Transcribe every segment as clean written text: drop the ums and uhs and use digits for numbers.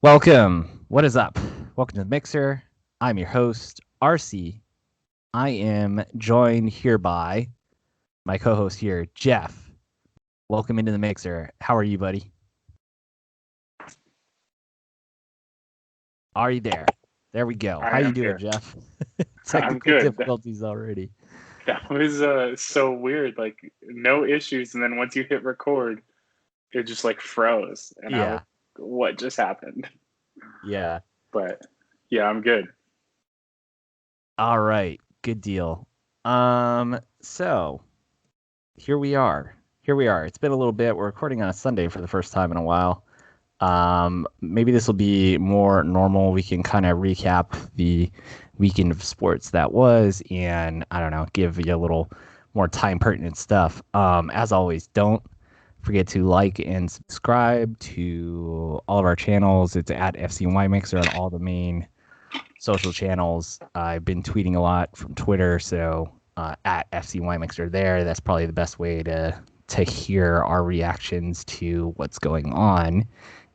Welcome. What is up? Welcome to the Mixer. I'm your host, RC. I am joined here by my co-host here, Jeff. Welcome into the Mixer. How are you, buddy? Are you there? There we go. How I you am doing, here. Jeff? I'm Technical good. difficulties already. That was so weird. Like no issues, and then once you hit record, it just like froze, and I was, Yeah. what just happened? Yeah. But yeah, I'm good. All right. Good deal. So here we are. Here we are. It's been a little bit. We're recording on a Sunday for the first time in a while. Maybe this will be more normal. We can kind of recap the weekend of sports that was, and I don't know, give you a little more time pertinent stuff. As always, don't forget to like and subscribe to all of our channels. It's at FCY Mixer on all the main social channels. I've been tweeting a lot from Twitter, so at FCY Mixer there. That's probably the best way to hear our reactions to what's going on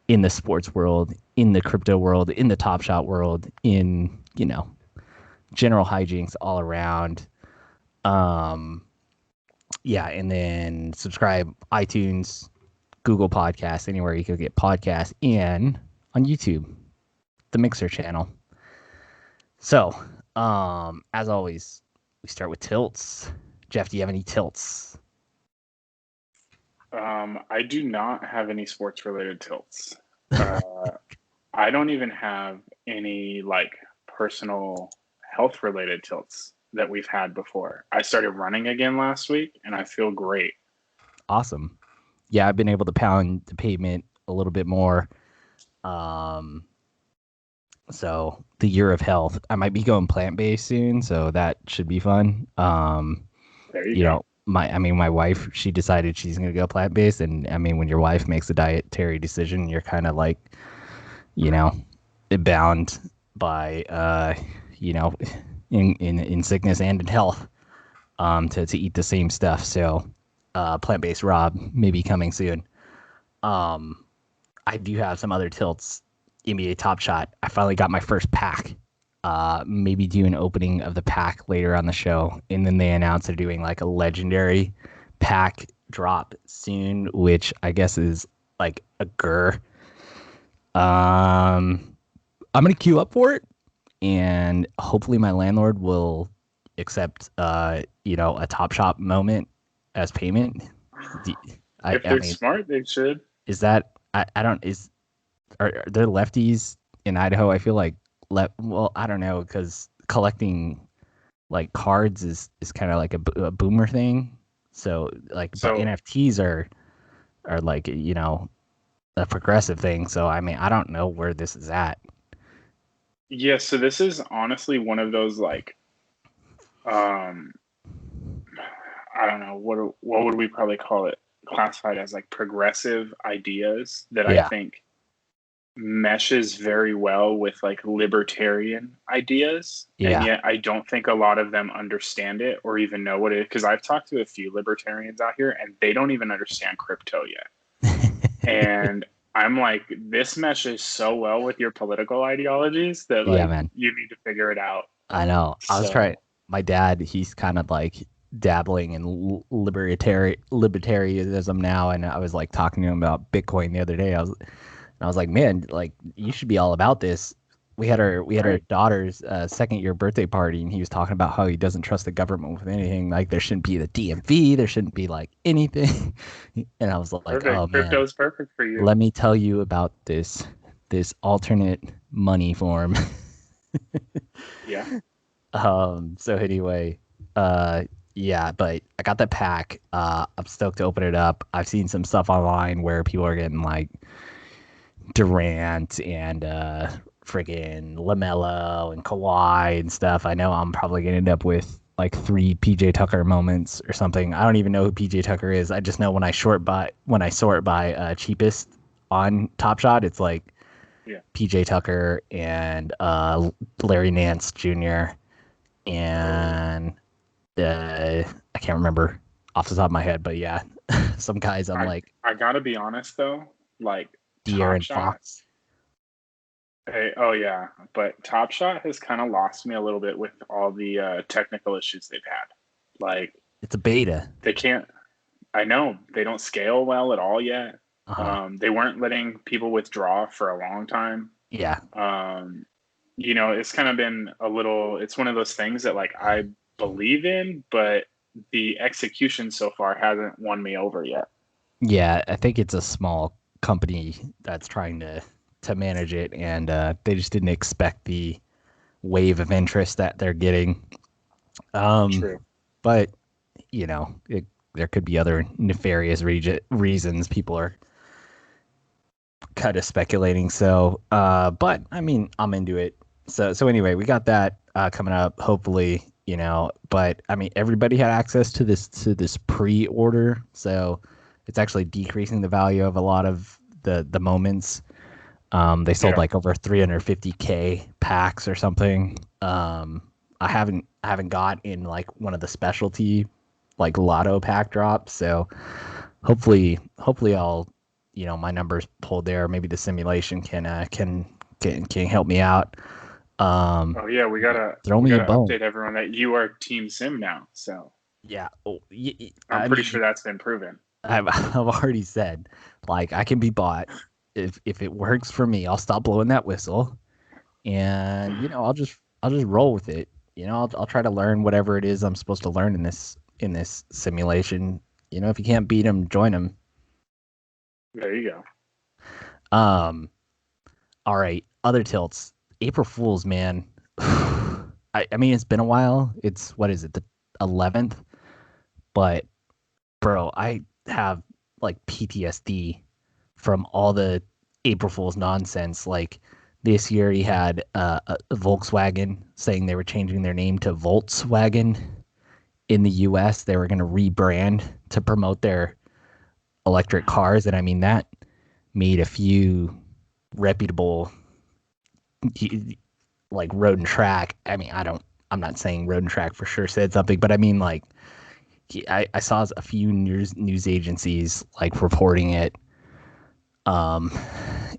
in the sports world, in the crypto world, in the Top Shot world, in general hijinks all around. Um, yeah, and then subscribe iTunes, Google Podcasts, anywhere you could get podcasts, and on YouTube, the Mixer channel. So, as always, we start with tilts. Jeff, do you have any tilts? I do not have any sports related tilts. Uh, I don't even have any like personal health related tilts that we've had before. I started running again last week, and I feel great. Awesome. Yeah, I've been able to pound the pavement a little bit more. Um, So the year of health. I might be going plant based soon, so that should be fun. There you go. My wife, she decided she's gonna go plant based, and I mean, when your wife makes a dietary decision, you're kind of like, you know, bound by, you know, in sickness and in health, to eat the same stuff. So, plant based Rob may be coming soon. Um, I do have some other tilts. NBA Top Shot. I finally got my first pack. Maybe do an opening of the pack later on the show, and then they announced they're doing like a legendary pack drop soon, which I guess is like a GUR. I'm gonna queue up for it, and hopefully my landlord will accept, a Top Shot moment as payment. I, If I they're mean, smart, they should. is that I don't is are there lefties in Idaho? I feel like well, I don't know, because collecting like cards is kind of like a boomer thing. So like, but So NFTs are like a progressive thing. So I mean, I don't know where this is at. yeah, so this is honestly one of those like um I don't know what would we probably call it, classified as like progressive ideas that I Yeah, think meshes very well with like libertarian ideas, and yeah, yet I don't think a lot of them understand it or even know what it is, because I've talked to a few libertarians out here and they don't even understand crypto yet. And I'm like, this meshes so well with your political ideologies that yeah, like man. you need to figure it out. I know. I was trying. So My dad, he's kind of like dabbling in libertarianism now, and I was like talking to him about Bitcoin the other day. I was like, man, like you should be all about this. We had our right. daughter's second year birthday party, and he was talking about how he doesn't trust the government with anything. Like there shouldn't be the DMV, there shouldn't be like anything. And I was like, oh Perfect. Crypto man, is perfect for you. let me tell you about this alternate money form. Yeah. So anyway, uh, yeah, but I got that pack. I'm stoked to open it up. I've seen some stuff online where people are getting like Durant and friggin' LaMelo and Kawhi and stuff. I know I'm probably gonna end up with like three PJ Tucker moments or something. I don't even know who PJ Tucker is. I just know when I sort by cheapest on Top Shot, it's like Yeah. PJ Tucker and Larry Nance Jr. Oh. and I can't remember off the top of my head, but yeah, some guys I'm I like I gotta be honest though, like Top De'Aaron Shot, Fox. Oh yeah, but Top Shot has kind of lost me a little bit with all the technical issues they've had. Like It's a beta. they can't. I know they don't scale well at all yet. Uh-huh. They weren't letting people withdraw for a long time. Yeah. Um, it's kind of been a little. It's one of those things that like I believe in, but the execution so far hasn't won me over yet. Yeah, I think it's a small company that's trying to manage it, and they just didn't expect the wave of interest that they're getting. True. But there could be other nefarious reasons people are kind of speculating. So, but I mean, I'm into it. So anyway, we got that coming up. Hopefully, But I mean, everybody had access to this pre-order, so it's actually decreasing the value of a lot of the moments. They sold Yeah. like over 350K packs or something. I haven't got in like one of the specialty like lotto pack drops, so hopefully I'll my numbers pulled there. Maybe the simulation can help me out. Oh yeah, we gotta Throw we me a gotta bone. update everyone that you are Team Sim now. So Yeah. Oh, I'm I pretty mean, sure that's been proven. I've already said like I can be bought if it works for me. I'll stop blowing that whistle, and I'll just roll with it. I'll try to learn whatever it is I'm supposed to learn in this simulation. If you can't beat them, join them. There you go. All right, other tilts. April Fools, man. I mean, it's been a while. It's what is it, the 11th? But bro, I have like PTSD from all the April Fools nonsense. Like this year, he had a Volkswagen saying they were changing their name to Voltswagen in the U.S. They were going to rebrand to promote their electric cars, and I mean that made a few reputable like Road and Track. I mean, I'm not saying Road and Track for sure said something, but I mean like I saw a few news agencies like reporting it. Um,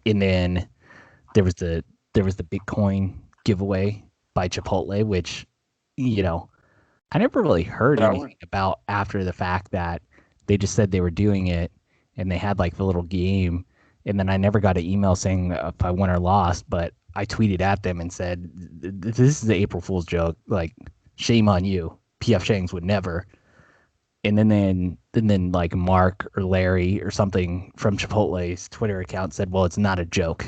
and then there was the Bitcoin giveaway by Chipotle, which you know I never really heard That one. anything about after the fact that they just said they were doing it and they had like the little game. And then I never got an email saying if I won or lost, but I tweeted at them and said, This is the April Fool's joke. Like, shame on you. PF Chang's would never. And then like Mark or Larry or something from Chipotle's Twitter account said, well, it's not a joke.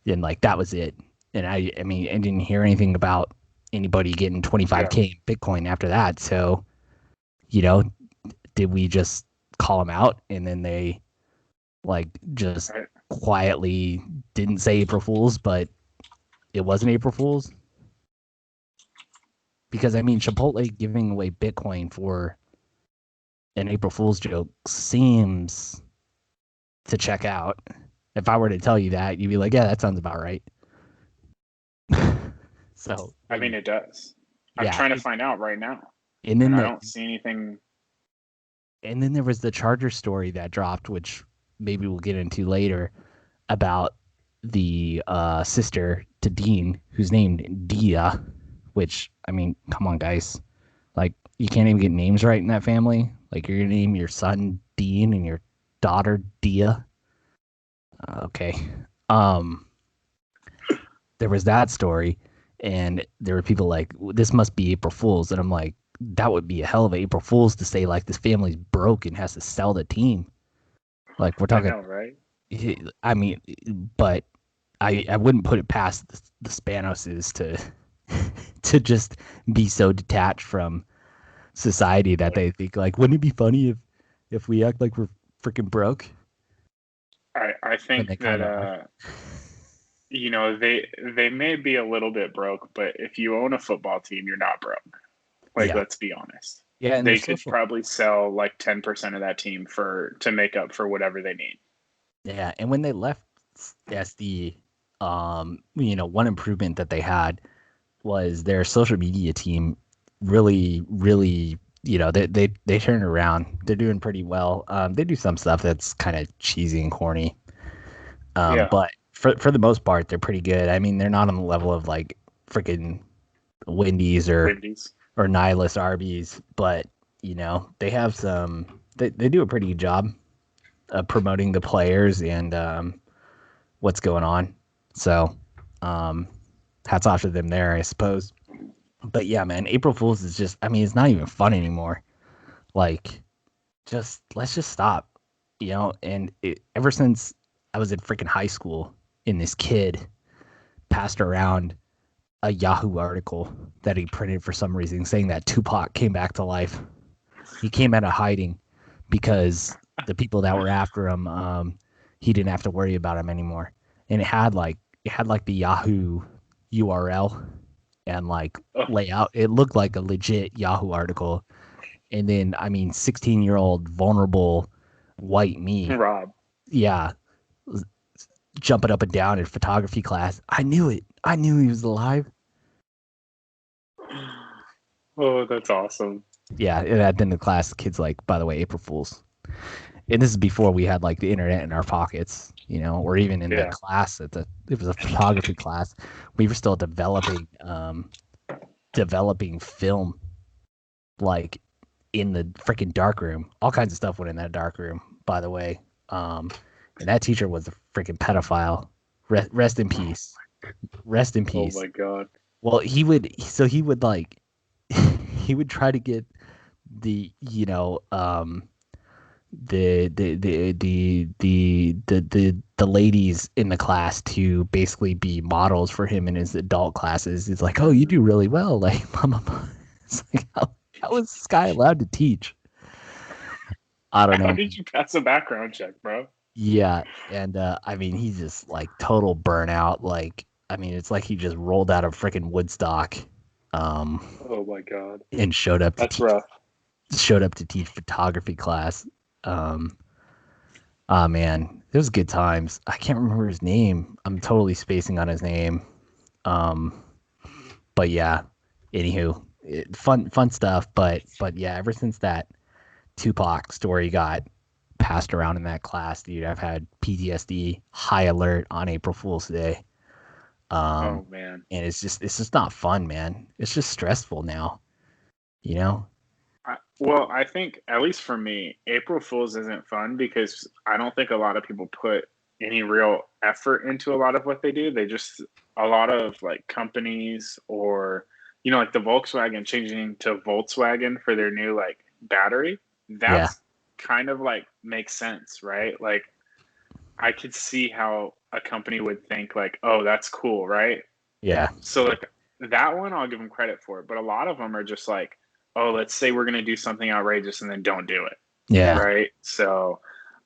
And like, that was it. And I mean, I didn't hear anything about anybody getting Yeah. 25K in Bitcoin after that. So, you know, did we just call them out and then they like just I, quietly didn't say April Fools, but it wasn't April Fools? Because I mean, Chipotle giving away Bitcoin for an April Fool's joke seems to check out. If I were to tell you that, you'd be like, yeah, that sounds about right. So, I mean, it does. I'm yeah. trying to find out right now, And then and I the don't see anything. and then there was the Charger story that dropped, which maybe we'll get into later, about the sister to Dean, who's named Dia, which, I mean, come on, guys. Like, you can't even get names right in that family. Like, you're going to name your son Dean and your daughter Dia. Okay. Um, there was that story, and there were people like, this must be April Fool's. And I'm like, that would be a hell of a April Fool's to say, like, this family's broke and has to sell the team. Like, we're I talking, know, right? I mean, but I wouldn't put it past the Spanoses to to just be so detached from society that they think like, wouldn't it be funny if we act like we're freaking broke? I When think they that kind of are. they may be a little bit broke, but if you own a football team, you're not broke. Like, Yeah, let's be honest. yeah, and their They could social. probably sell like 10% of that team for to make up for whatever they need. Yeah, and when they left SD, one improvement that they had was their social media team really, really, they turned it around. They're doing pretty well. They do some stuff that's kind of cheesy and corny. Yeah. But for the most part, they're pretty good. I mean, they're not on the level of like freaking Wendy's or Nihilist Arby's, but they have some. They do a pretty good job of promoting the players and what's going on. So, hats off to them there, I suppose. But yeah, man, April Fools is just. I mean, it's not even fun anymore. Like, let's just stop. And ever since I was in freaking high school, and this kid passed around a Yahoo article that he printed for some reason saying that Tupac came back to life. He came out of hiding because the people that were after him, he didn't have to worry about him anymore. And it had like the Yahoo URL and like layout. It looked like a legit Yahoo article. And then, I mean, 16-year-old vulnerable white me, Rob, yeah, jumping up and down in photography class. I knew it. I knew he was alive. Oh, that's awesome. Yeah, and I'd been to class. The kids like, by the way, April Fools. And this is before we had like the internet in our pockets, or even in the class. It was a photography class. We were still developing film, like in the freaking dark room. All kinds of stuff went in that dark room, by the way. And that teacher was a freaking pedophile. Rest in peace. Rest in peace. Oh my God. Well, he would like he would try to get the the ladies in the class to basically be models for him in his adult classes. He's like, "Oh, you do really well." Like, mama. It's like, how is this guy allowed to teach? I don't know. How did you pass a background check, bro? Yeah, and I mean, he's just like total burnout. Like, I mean, it's like he just rolled out of freaking Woodstock. Oh my God. And showed up. That's rough. Showed up to teach photography class. Oh man, it was good times. I can't remember his name. I'm totally spacing on his name. But yeah. Anywho, fun stuff. But yeah, ever since that Tupac story got passed around in that class, dude, I've had PTSD, high alert on April Fool's Day. Oh man. And it's just not fun, man. It's just stressful now. Well, I think, at least for me, April Fool's isn't fun because I don't think a lot of people put any real effort into a lot of what they do. A lot of like companies or, like the Volkswagen changing to Voltswagen for their new like battery. That's kind of like makes sense, right? Like I could see how a company would think like, oh, that's cool, right? Yeah. So like that one, I'll give them credit for it. But a lot of them are just like, oh, let's say we're going to do something outrageous and then don't do it. Yeah. Right. So,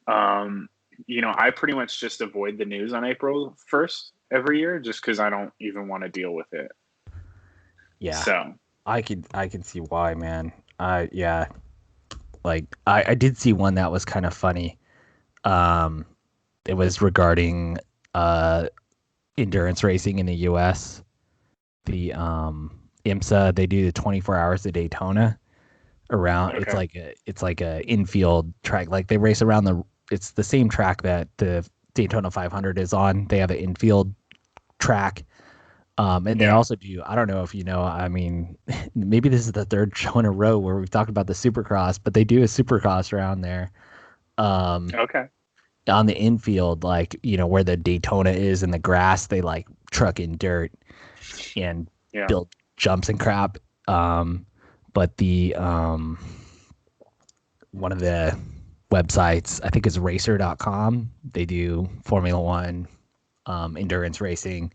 I pretty much just avoid the news on April 1st every year just because I don't even want to deal with it. Yeah. So I can see why, man. Yeah. Like I did see one that was kind of funny. It was regarding endurance racing in the US. The IMSA, they do the 24 hours of Daytona around. Okay. It's like a infield track. Like they race around it's the same track that the Daytona 500 is on. They have an infield track. And they also do, I don't know if I mean, maybe this is the third show in a row where we've talked about the Supercross, but they do a Supercross around there. Okay. On the infield, like, where the Daytona is in the grass, they like truck in dirt and build jumps and crap. But the one of the websites, I think is racer.com. They do Formula One, endurance racing.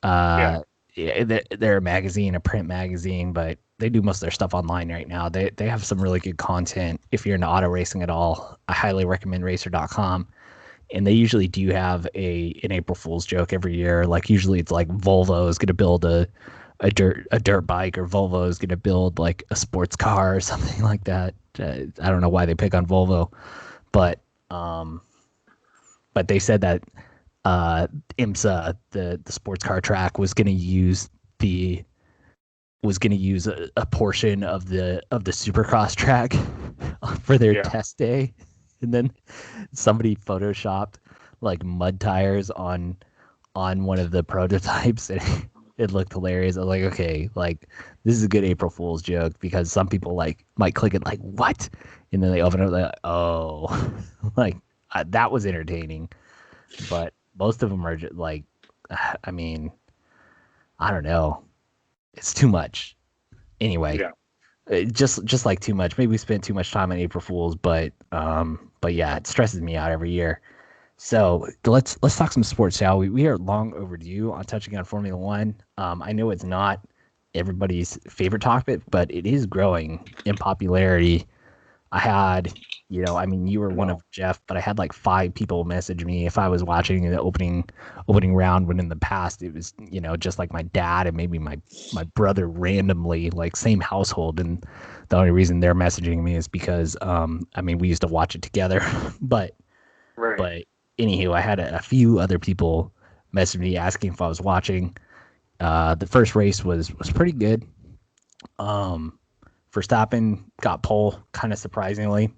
They're a magazine, a print magazine, but they do most of their stuff online right now. They have some really good content. If you're into auto racing at all, I highly recommend racer.com. And they usually do have an April Fool's joke every year. Like usually it's like Volvo is going to build a dirt bike, or Volvo is going to build like a sports car or something like that. I don't know why they pick on Volvo, but they said that IMSA, the sports car track, was going to use a portion of the Supercross track for their test day. And then somebody photoshopped like mud tires on one of the prototypes, and it looked hilarious. I was like, okay, like this is a good April Fool's joke because some people like might click it like what, and then they open it like oh, like that was entertaining. But most of them are just like, I mean, I don't know, it's too much. Anyway, Yeah. just like too much. Maybe we spent too much time on April Fools, but yeah, it stresses me out every year. So let's talk some sports, shall we? We are long overdue on touching on Formula One. I know it's not everybody's favorite topic, but it is growing in popularity. I had, I mean, you were one Well, of Jeff, but I had like 5 people message me if I was watching the opening round. When in the past it was, just like my dad and maybe my brother randomly, like same household, and the only reason they're messaging me is because, I mean, we used to watch it together, but right. but anywho, I had a few other people message me asking if I was watching. The first race was pretty good. Um, Verstappen got pole, kind of surprisingly.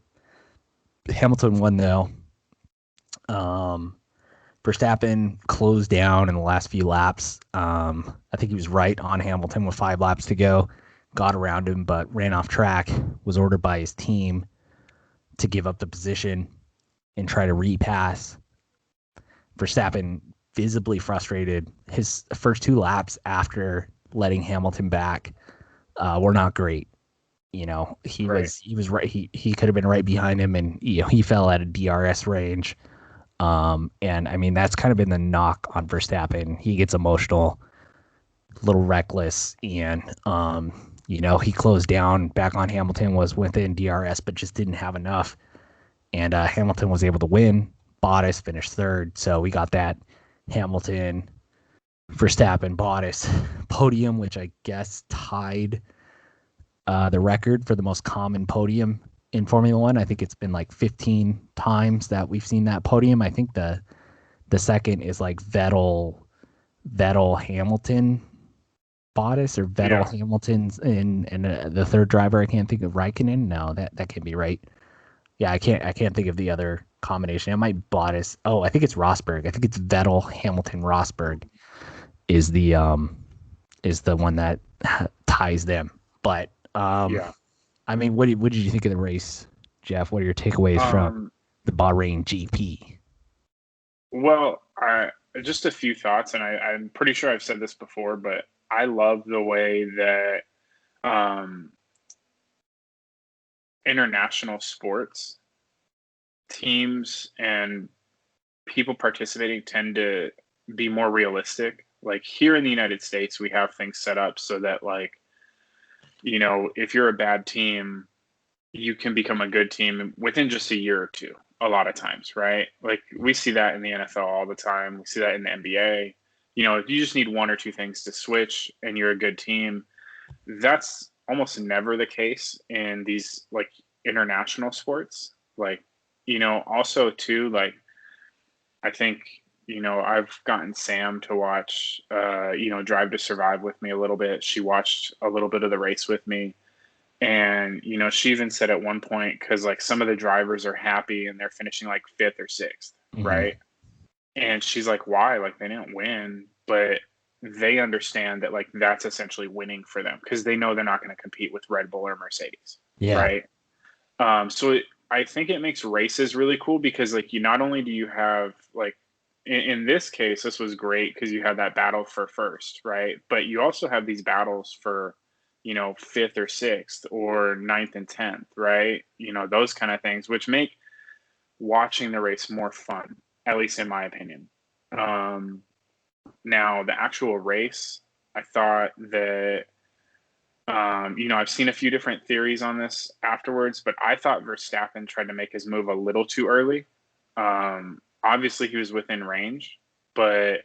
Hamilton won though. Um, Verstappen closed down in the last few laps. I think he was right on Hamilton with 5 laps to go. Got around him, but ran off track. Was ordered by his team to give up the position and try to repass. Verstappen visibly frustrated. His first 2 laps after letting Hamilton back were not great. He Right. was right. He could have been right behind him, and he fell at a DRS range. And I mean that's kind of been the knock on Verstappen. He gets emotional, a little reckless, and he closed down back on Hamilton, was within DRS, but just didn't have enough. And Hamilton was able to win. Bottas finished third, so we got that Hamilton, Verstappen, Bottas podium, which I guess tied the record for the most common podium in Formula One. I think it's been like 15 times that we've seen that podium. I think the second is like Vettel, Hamilton, Bottas, or Vettel, Yeah. Hamilton's, and the third driver I can't think of, Raikkonen. No, that can't be right. Yeah, I can't think of the other combination. It might Bottas. Oh, I think it's Rosberg. I think it's Vettel, Hamilton, Rosberg is the one that ties them. But Yeah. I mean, what did you think of the race, Jeff? What are your takeaways from Um, the Bahrain GP? well, just a few thoughts, and I'm pretty sure I've said this before, but I love the way that um, international sports teams and people participating tend to be more realistic. Like here in the United States, we have things set up so that, like, if you're a bad team, you can become a good team within just a year or two, a lot of times, right? Like we see that in the NFL all the time. We see that in the NBA. If you just need one or two things to switch and you're a good team, that's almost never the case in these like international sports. Like, also too, like I think, I've gotten Sam to watch, Drive to Survive with me a little bit. She watched a little bit of the race with me. And, she even said at one point, because like some of the drivers are happy and they're finishing like fifth or sixth, Mm-hmm. right? And she's like, why? Like they didn't win, but they understand that like that's essentially winning for them because they know they're not going to compete with Red Bull or Mercedes, Yeah. right? I think it makes races really cool because like you not only do you have like in this case this was great because you had that battle for first, right? But you also have these battles for fifth or sixth or ninth and 10th, right? Those kind of things which make watching the race more fun, at least in my opinion. Um, Now the actual race, I thought that I've seen a few different theories on this afterwards, but I thought Verstappen tried to make his move a little too early. Obviously, he was within range, but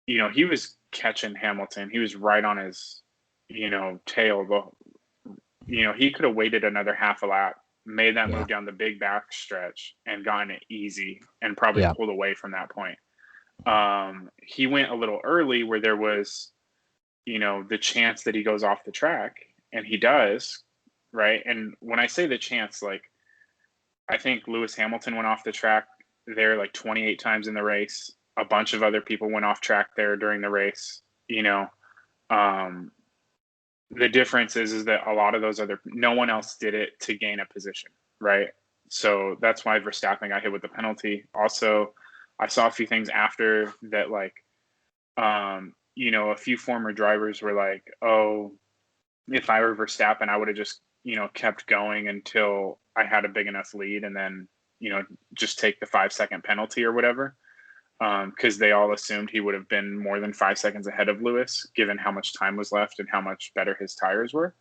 he was catching Hamilton. He was right on his, tail. He could have waited another half a lap, made that Yeah. move down the big back stretch, and gotten it easy, and probably Yeah. pulled away from that point. He went a little early where there was the chance that he goes off the track, and he does, right? And when I say the chance, like I think Lewis Hamilton went off the track there like 28 times in the race. A bunch of other people went off track there during the race. The difference is that a lot of those no one else did it to gain a position, right? So that's why Verstappen got hit with the penalty. Also, I saw a few things after that, like, a few former drivers were like, oh, if I were Verstappen, I would have just, kept going until I had a big enough lead and then, just take the 5-second penalty or whatever. Because they all assumed he would have been more than 5 seconds ahead of Lewis, given how much time was left and how much better his tires were.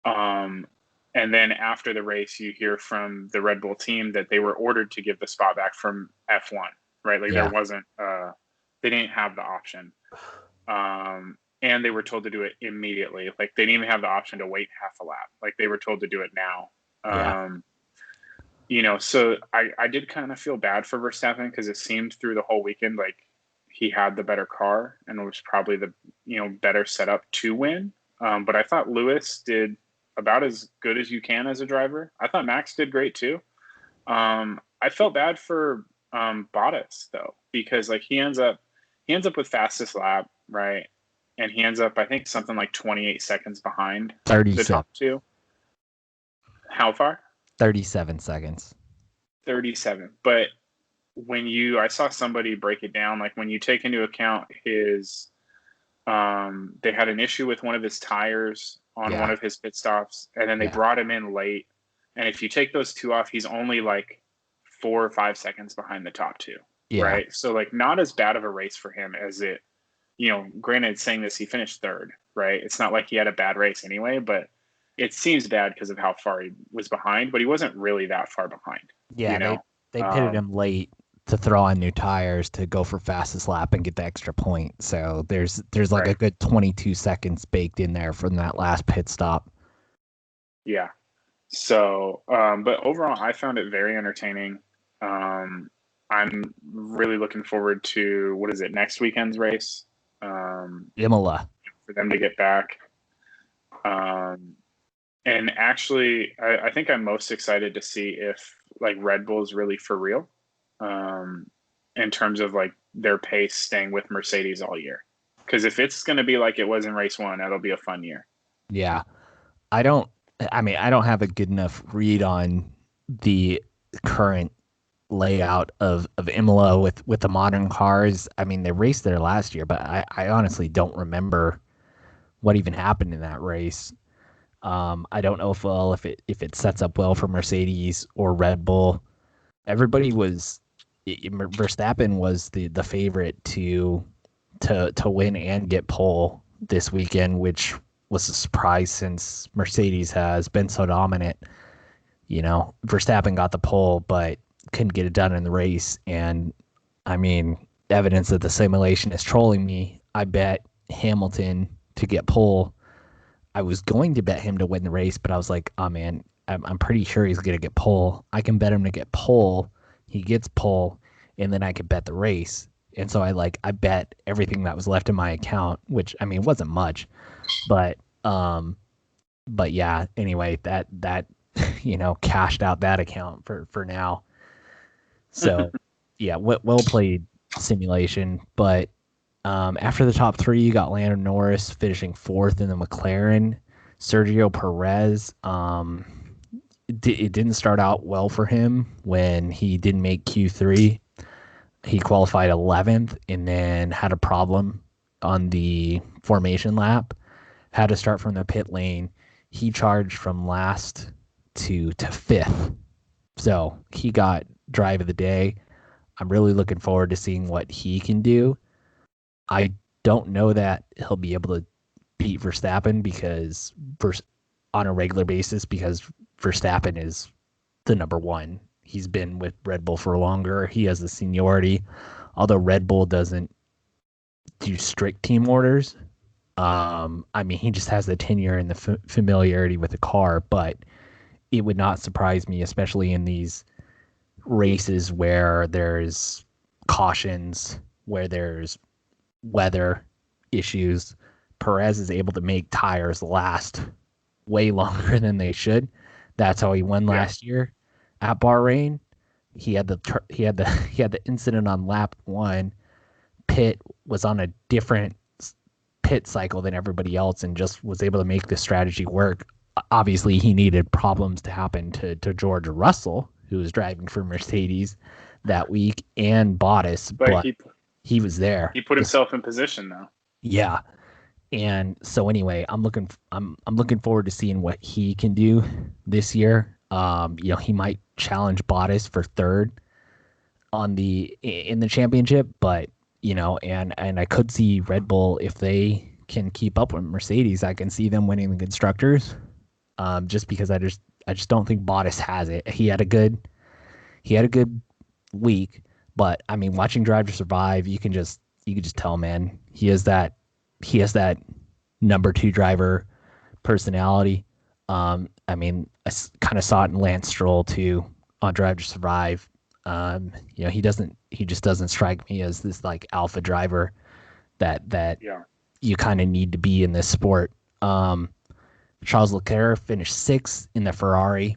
And then after the race, you hear from the Red Bull team that they were ordered to give the spot back from F1, right? Like there wasn't, they didn't have the option. And they were told to do it immediately. Like they didn't even have the option to wait half a lap. Like they were told to do it now. So I did kind of feel bad for Verstappen because it seemed through the whole weekend like he had the better car and was probably the better setup to win. But I thought Lewis did about as good as you can as a driver. I thought Max did great too. I felt bad for Bottas though, because like he ends up with fastest lap, right? And he ends up, I think, something like 28 seconds behind 37. The top two. How far? 37 seconds. 37. But I saw somebody break it down, like when you take into account his, they had an issue with one of his tires on one of his pit stops, and then they brought him in late. And if you take those two off, he's only like 4 or 5 seconds behind the top two, right? So like not as bad of a race for him as it, granted saying this, he finished third, right? It's not like he had a bad race anyway, but it seems bad because of how far he was behind, but he wasn't really that far behind. Yeah, they pitted him late to throw on new tires to go for fastest lap and get the extra point. So there's like a good 22 seconds baked in there from that last pit stop. Yeah. So, but overall, I found it very entertaining. I'm really looking forward to, next weekend's race? Imola. For them to get back. And actually, I think I'm most excited to see if like Red Bull is really for real, in terms of like their pace staying with Mercedes all year. Because if it's going to be like it was in race one, that'll be a fun year. Yeah, I don't have a good enough read on the current layout of Imola with the modern cars. I mean, they raced there last year, but I honestly don't remember what even happened in that race. I don't know if it sets up well for Mercedes or Red Bull. Everybody Verstappen was the favorite to win and get pole this weekend, which was a surprise since Mercedes has been so dominant. Verstappen got the pole, but couldn't get it done in the race. And I mean, evidence that the simulation is trolling me. I bet Hamilton to get pole. I was going to bet him to win the race, but I was like, oh man, I'm pretty sure he's going to get pole. I can bet him to get pole. He gets pole, and then I could bet the race. And so I bet everything that was left in my account, which I mean wasn't much, but yeah. Anyway, that cashed out that account for now. So yeah, well played simulation. But after the top three, you got Lando Norris finishing fourth in the McLaren. Sergio Perez, it didn't start out well for him when he didn't make Q3. He qualified 11th and then had a problem on the formation lap. Had to start from the pit lane. He charged from last to fifth. So he got drive of the day. I'm really looking forward to seeing what he can do. I don't know that he'll be able to beat Verstappen on a regular basis because Verstappen is the number one. He's been with Red Bull for longer. He has the seniority. Although Red Bull doesn't do strict team orders. I mean, he just has the tenure and the familiarity with the car, but it would not surprise me, especially in these races where there's cautions, where there's weather issues. Perez is able to make tires last way longer than they should. That's how he won last year at Bahrain. he had the incident on lap 1. Pitt was on a different pit cycle than everybody else and just was able to make the strategy work. Obviously, he needed problems to happen to George Russell, who was driving for Mercedes that week, and Bottas, But but he was there. He put himself in position though. Yeah. And so anyway, I'm looking forward to seeing what he can do this year. He might challenge Bottas for third in the championship, but and I could see Red Bull, if they can keep up with Mercedes, I can see them winning the constructors. Just because I just don't think Bottas has it. He had a good week, but I mean, watching Drive to Survive, you can just tell, man, he has that number 2 driver personality. I mean, I kind of saw it in Lance Stroll too on Drive to Survive. He just doesn't strike me as this like alpha driver that you kind of need to be in this sport. Charles Leclerc finished 6th in the Ferrari.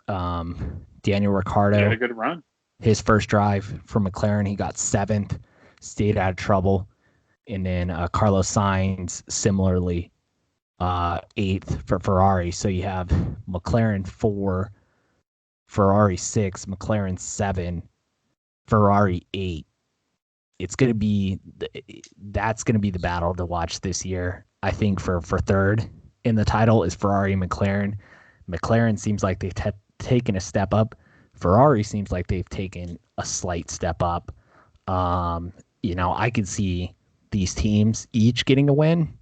Daniel Ricciardo had a good run. His first drive for McLaren, he got 7th, stayed out of trouble. And then Carlos Sainz, similarly, 8th for Ferrari. So you have McLaren 4, Ferrari 6, McLaren 7, Ferrari 8. That's going to be the battle to watch this year. I think for third in the title is Ferrari and McLaren. McLaren seems like they've taken a step up. Ferrari seems like they've taken a slight step up. I could see these teams each getting a win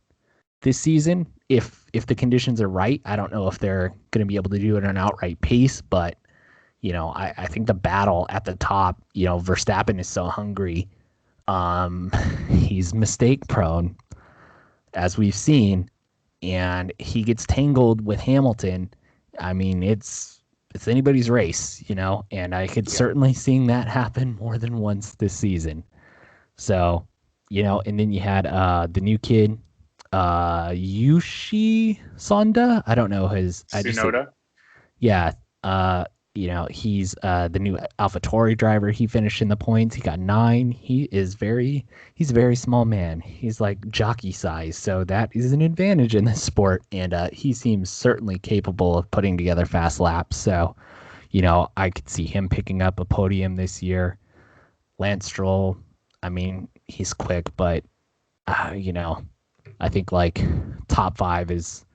this season if the conditions are right. I don't know if they're going to be able to do it at an outright pace, but I think the battle at the top, Verstappen is so hungry. He's mistake prone, as we've seen, and he gets tangled with Hamilton. I mean, it's anybody's race, and I could certainly see that happen more than once this season. So, and then you had the new kid, Yushi Sonda. I don't know his Tsunoda. He's the new AlphaTauri driver. He finished in the points. He got 9. He's a very small man. He's like jockey size, so that is an advantage in this sport. And he seems certainly capable of putting together fast laps. So, I could see him picking up a podium this year. Lance Stroll, I mean, he's quick, but I think like top 5 is,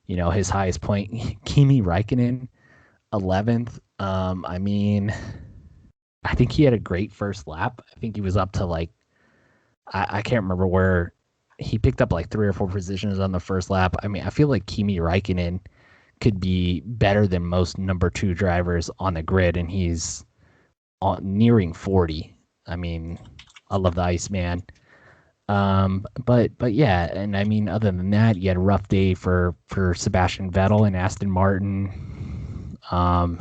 his highest point. Kimi Raikkonen, 11th. I mean, I think he had a great first lap. I think he was up to like, I can't remember where he picked up like 3 or 4 positions on the first lap. I mean, I feel like Kimi Raikkonen could be better than most number 2 drivers on the grid, and he's nearing 40. I mean, I love the Iceman. But yeah, and I mean, other than that, you had a rough day for Sebastian Vettel and Aston Martin. On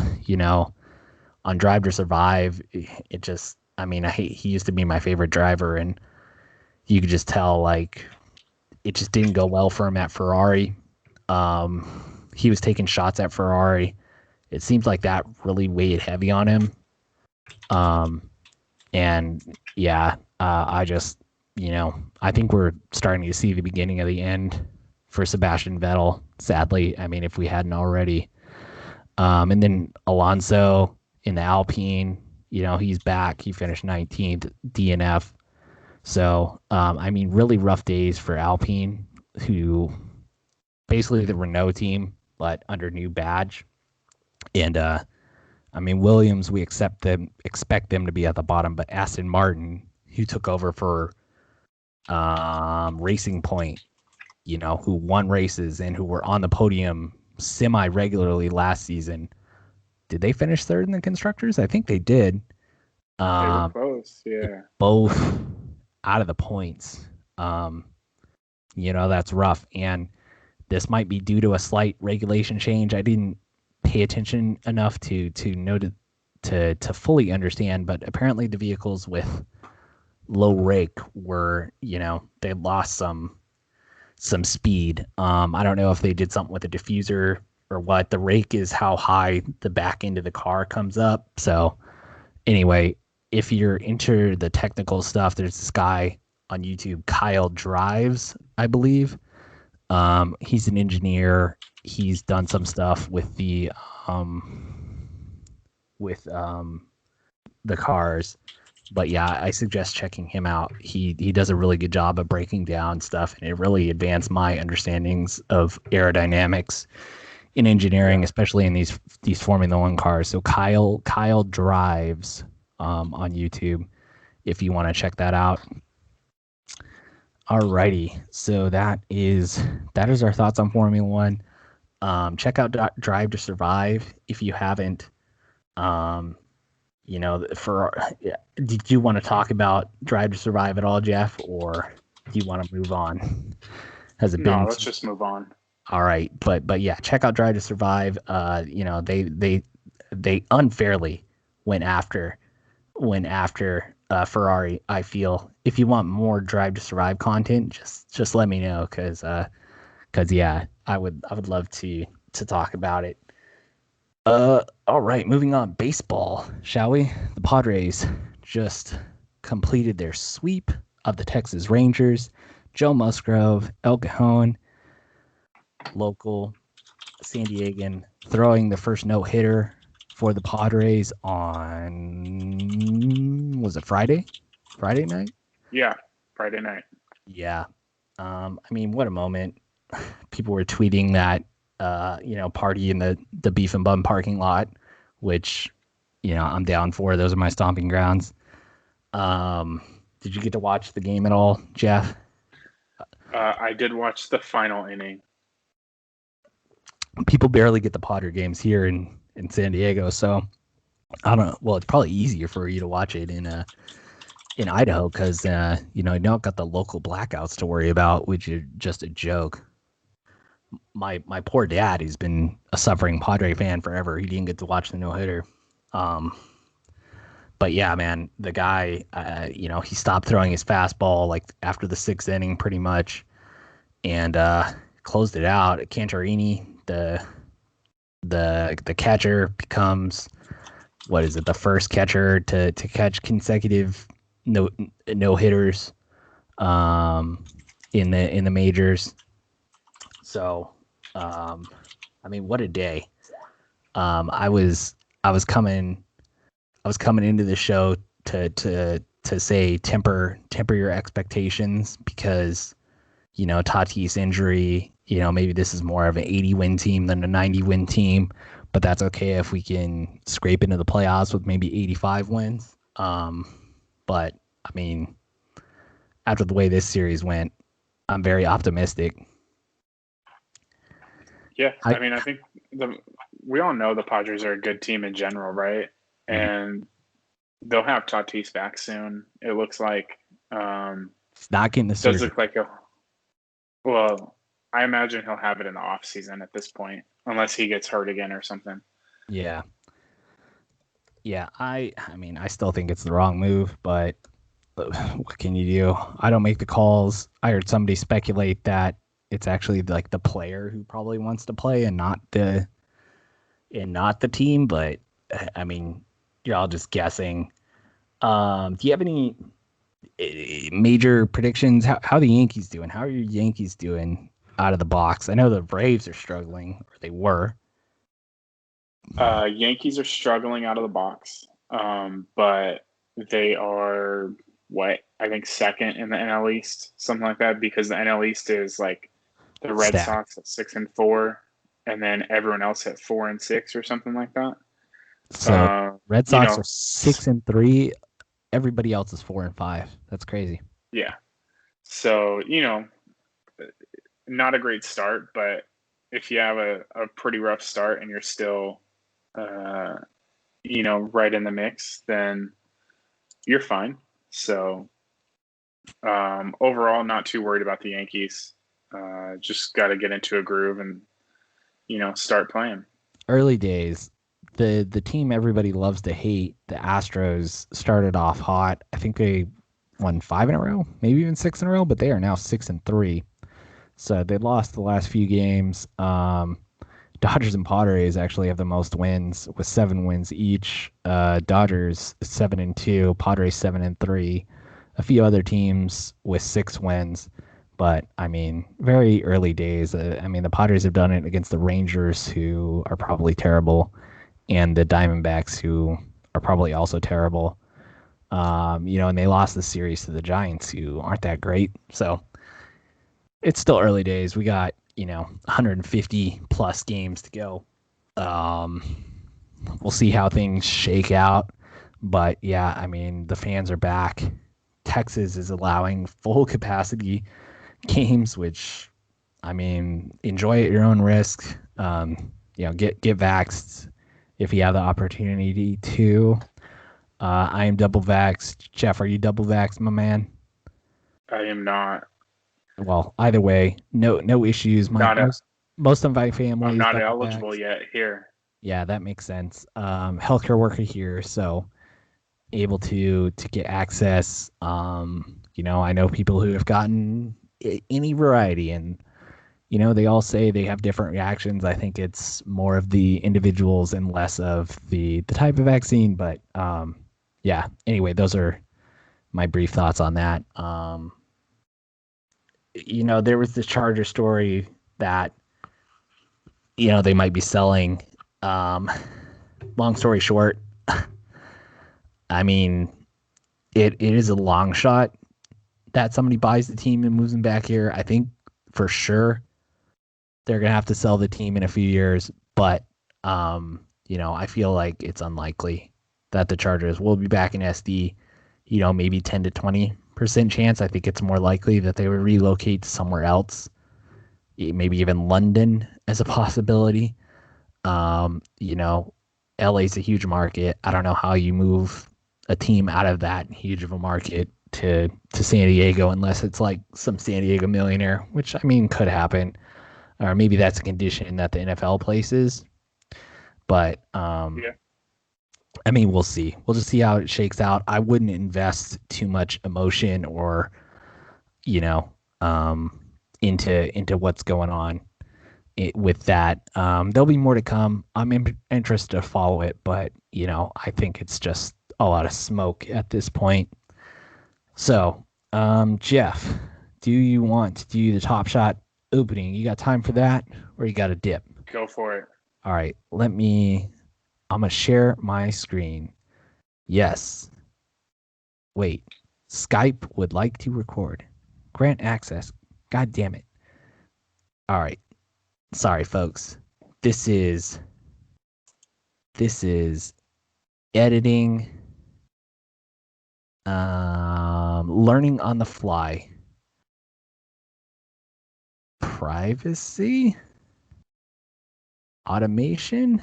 Drive to Survive, it just, I mean, he used to be my favorite driver, and you could just tell like it just didn't go well for him at Ferrari. He was taking shots at Ferrari. It seems like that really weighed heavy on him. And yeah, I just, I think we're starting to see the beginning of the end for Sebastian Vettel, sadly. I mean, if we hadn't already. And then Alonso in the Alpine, he's back. He finished 19th, DNF. So, I mean, really rough days for Alpine, who basically the Renault team, but under new badge. And, I mean, Williams, we expect them to be at the bottom, but Aston Martin, who took over for Racing Point, who won races and who were on the podium semi-regularly last season. Did they finish 3rd in the constructors? I think they did. They were close, yeah. Both out of the points. That's rough. And this might be due to a slight regulation change. I didn't pay attention enough to know to fully understand, but apparently the vehicles with low rake were, they lost some speed. I don't know if they did something with the diffuser or what. The rake is how high the back end of the car comes up. So anyway, if you're into the technical stuff, there's this guy on YouTube, Kyle Drives, I believe. He's an engineer. He's done some stuff with with the cars. But yeah, I suggest checking him out. He does a really good job of breaking down stuff, and it really advanced my understandings of aerodynamics in engineering, especially in these Formula One cars. So Kyle Drives on YouTube, if you want to check that out. Alrighty, so that is our thoughts on Formula One. Check out Drive to Survive if you haven't. Did you want to talk about Drive to Survive at all, Jeff, or do you want to move on? Has it been? No, let's just move on. All right, but yeah, check out Drive to Survive. They unfairly went after Ferrari. I feel if you want more Drive to Survive content, just let me know, because yeah, I would love to talk about it. All right, moving on. Baseball, shall we? The Padres just completed their sweep of the Texas Rangers. Joe Musgrove, El Cajon, local San Diegan, throwing the first no-hitter for the Padres on, was it Friday night? Yeah, Friday night. Yeah. I mean, what a moment. People were tweeting that, party in the Beef and Bun parking lot, which, I'm down for. Those are my stomping grounds. Did you get to watch the game at all, Jeff? I did watch the final inning. People barely get the Padre games here in San Diego, so I don't know. Well, it's probably easier for you to watch it in Idaho, because you don't got the local blackouts to worry about, which is just a joke. My poor dad, he's been a suffering Padre fan forever. He didn't get to watch the no-hitter. But yeah, man, the guy, he stopped throwing his fastball like after the sixth inning pretty much, and closed it out. Cantarini, the catcher, becomes, what is it, the first catcher to catch consecutive no hitters in the majors. So, I mean, what a day. I was coming into the show to say temper your expectations, because Tatis injury, maybe this is more of an 80-win team than a 90-win team, but that's okay if we can scrape into the playoffs with maybe 85 wins. But I mean, after the way this series went, I'm very optimistic. Yeah, I mean, I think we all know the Padres are a good team in general, right? And they'll have Tatis back soon. It looks like. It's not getting the surgery. Does look like well, I imagine he'll have it in the off season at this point, unless he gets hurt again or something. Yeah. Yeah, I mean, I still think it's the wrong move, but what can you do? I don't make the calls. I heard somebody speculate that it's actually like the player who probably wants to play and not the team, but I mean, you're all just guessing. Do you have any major predictions? How the Yankees doing? How are your Yankees doing out of the box? I know the Braves are struggling, or they were. Yankees are struggling out of the box, but they are I think second in the NL East, something like that, because the NL East is like the Red Sox at 6-4, and then everyone else at 4-6 or something like that. So Red Sox are 6-3. Everybody else is 4-5. That's crazy. Yeah. So, not a great start, but if you have a pretty rough start and you're still, right in the mix, then you're fine. So, overall, not too worried about the Yankees. Just got to get into a groove and, start playing. Early days. The team everybody loves to hate, the Astros, started off hot. I think they won 5 in a row, maybe even 6 in a row, but they are now 6-3. So they lost the last few games. Dodgers and Padres actually have the most wins with 7 wins each. Dodgers 7-2, Padres 7-3. A few other teams with 6 wins, but I mean, very early days. I mean, the Padres have done it against the Rangers, who are probably terrible, and the Diamondbacks, who are probably also terrible. And they lost the series to the Giants, who aren't that great. So it's still early days. We got 150 plus games to go. Um, we'll see how things shake out. But yeah, I mean, the fans are back. Texas is allowing full capacity games, which, I mean, enjoy at your own risk. Get vaxxed if you have the opportunity to. I am double vaxxed. Jeff, are you double vaxxed, my man? I am not. Well, either way, no issues. Most of my family I'm is not double eligible vaxxed. yet here. Yeah, that makes sense. Healthcare worker here, so able to get access. I know people who have gotten any variety, and they all say they have different reactions. I think it's more of the individuals and less of the type of vaccine. But yeah. Anyway, those are my brief thoughts on that. There was this Charger story that they might be selling. Long story short, I mean, it is a long shot that somebody buys the team and moves them back here. I think for sure they're gonna have to sell the team in a few years, but I feel like it's unlikely that the Chargers will be back in SD. Maybe 10 to 20% chance. I think it's more likely that they would relocate to somewhere else, maybe even London as a possibility. LA's a huge market. I don't know how you move a team out of that huge of a market to San Diego unless it's like some San Diego millionaire, which I mean could happen. Or maybe that's a condition that the NFL places. But Yeah. I mean, we'll see. We'll just see how it shakes out. I wouldn't invest too much emotion or, you know, um, into what's going on with that. There'll be more to come. I'm interested to follow it, but I think it's just a lot of smoke at this point. So, Jeff, do you want to do the Top Shot opening? You got time for that, or you got a dip? Go for it. All right, I'm gonna share my screen. Yes. Wait. Skype would like to record. Grant access. God damn it. All right. Sorry, folks. This is editing, learning on the fly, privacy, automation.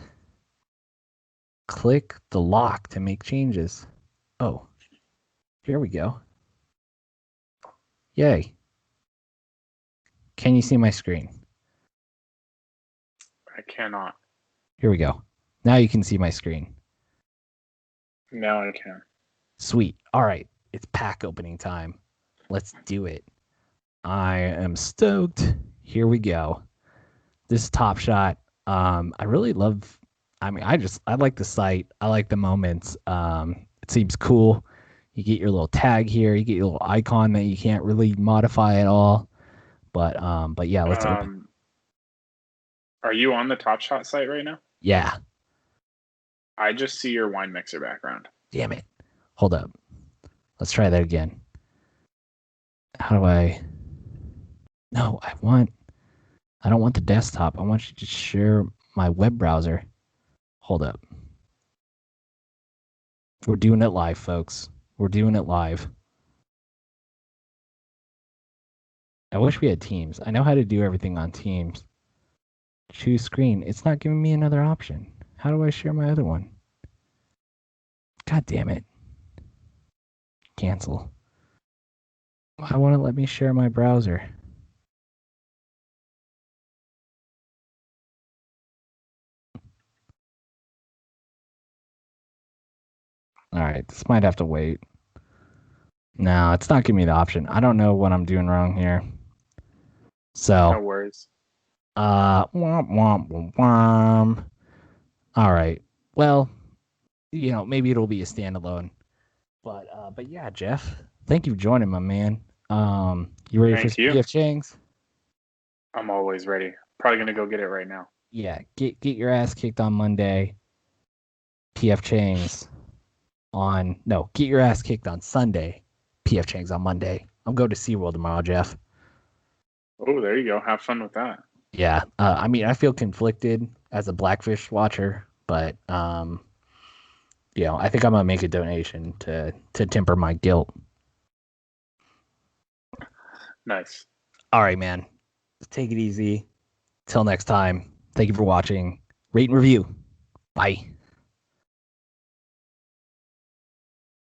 Click the lock to make changes. Oh, here we go. Yay. Can you see my screen? I cannot. Here we go. Now you can see my screen. Now I can. Sweet. All right. It's pack opening time. Let's do it. I am stoked. Here we go. This Top Shot. I really love. I mean, I like the site. I like the moments. It seems cool. You get your little tag here. You get your little icon that you can't really modify at all. But yeah, let's open. Are you on the Top Shot site right now? Yeah. I just see your wine mixer background. Damn it. Hold up. Let's try that again. How do I? No, I don't want the desktop. I want you to share my web browser. Hold up. We're doing it live, folks. We're doing it live. I wish we had Teams. I know how to do everything on Teams. Choose screen. It's not giving me another option. How do I share my other one? God damn it. Cancel. Why won't it let me share my browser? All right, this might have to wait. No, it's not giving me the option. I don't know what I'm doing wrong here. So, No worries. Womp, womp, womp, womp. All right. Well, maybe it'll be a standalone. But yeah, Jeff, thank you for joining, my man. You ready for Thank some you. PF Chang's? I'm always ready. Probably gonna go get it right now. Yeah, get your ass kicked on Monday. PF Chang's on no, get your ass kicked on Sunday. PF Chang's on Monday. I'm going to SeaWorld tomorrow, Jeff. Oh, there you go. Have fun with that. Yeah, I mean, I feel conflicted as a Blackfish watcher, but I think I'm gonna make a donation to temper my guilt. Nice. All right, man. Take it easy. Till next time. Thank you for watching. Rate and review. Bye.